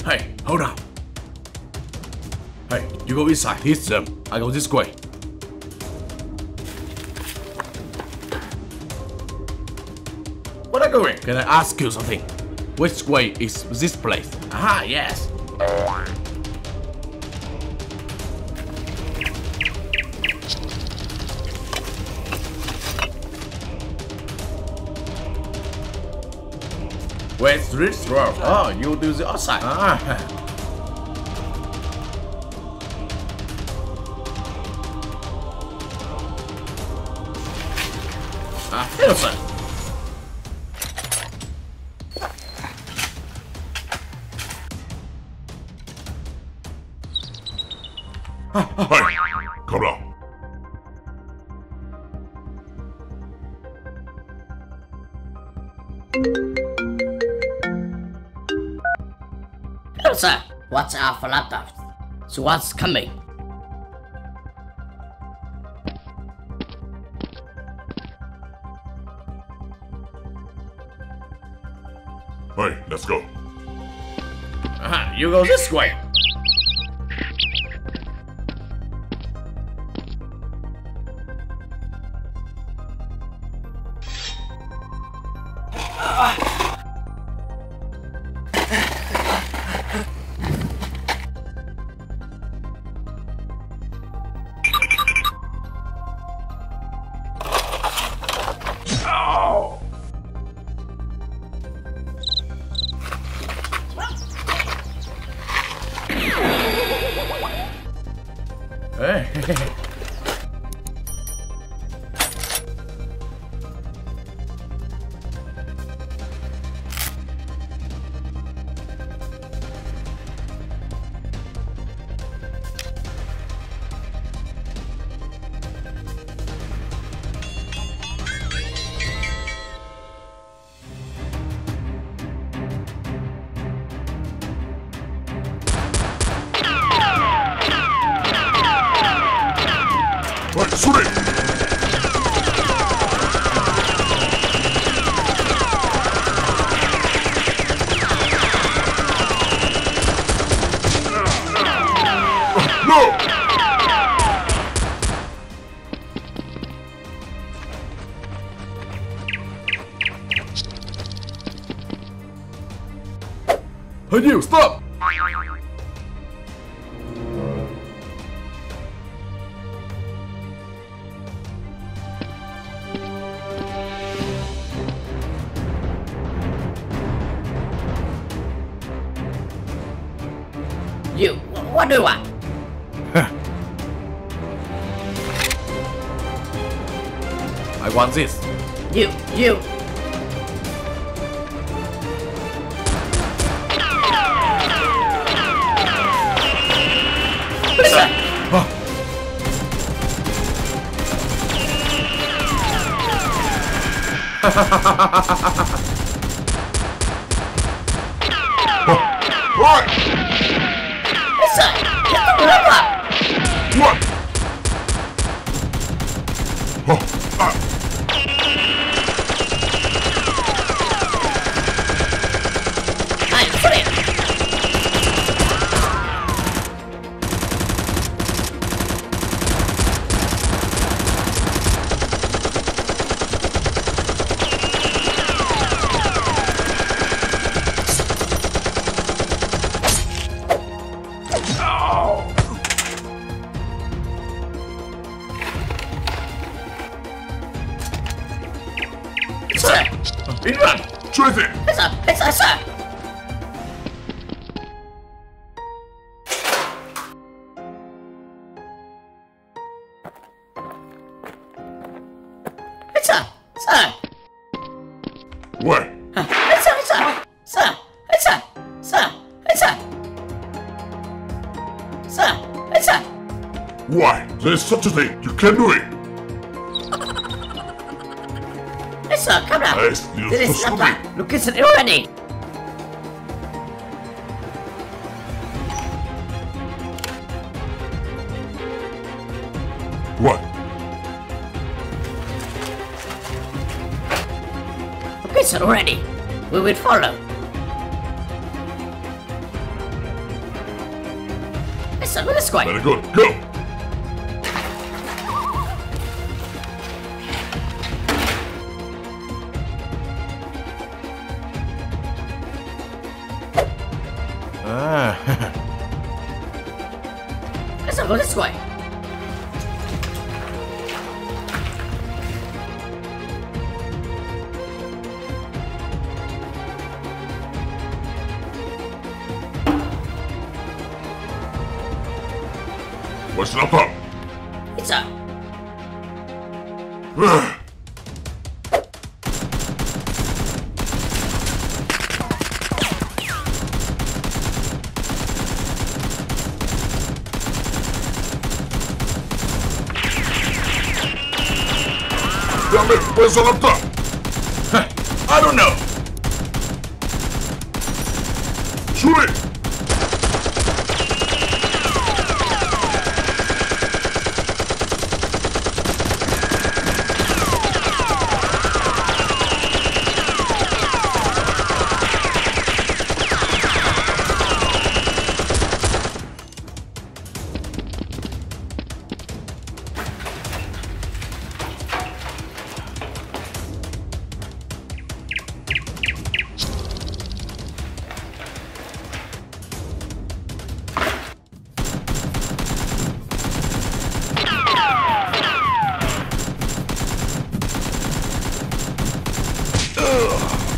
Hey, hold on. Hey, you go inside, hit them. I go this way. Where are you going? Can I ask you something? Which way is this place? Aha, yes. Where's this road? Oh, you do the outside. Ah. Wilson. Hey, come down. Hello, sir. Watch out for laptops. So what's coming? Hey, let's go. Aha, you go this way. Hey. Hey, shoot it! No! Hey, you stop! You, what do you want? I want this. You. Listen. Right! Listen, get the level. What? Oh, I'm free. Sir, Run! Tracy! it's sir. Sir. Where? Sir. Why? There's such a thing. You can do it. Sir, come now. Yes, you're This is so not stupid. Look at it already. What? Look at it already. We will follow. Yes, sir. Let's go. Very good. Go. Ah. Yes, sir. Let's go. What's up, up? It's a. Damn it, where's the laptop? I don't know. Shoot it!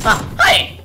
Ah, hey!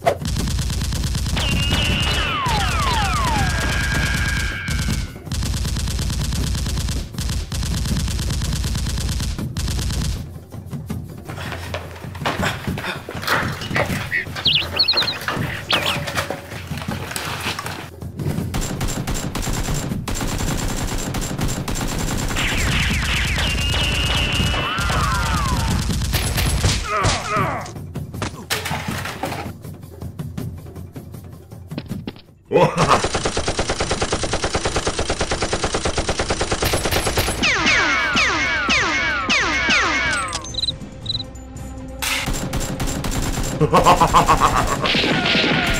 Ha ha ha ha ha ha!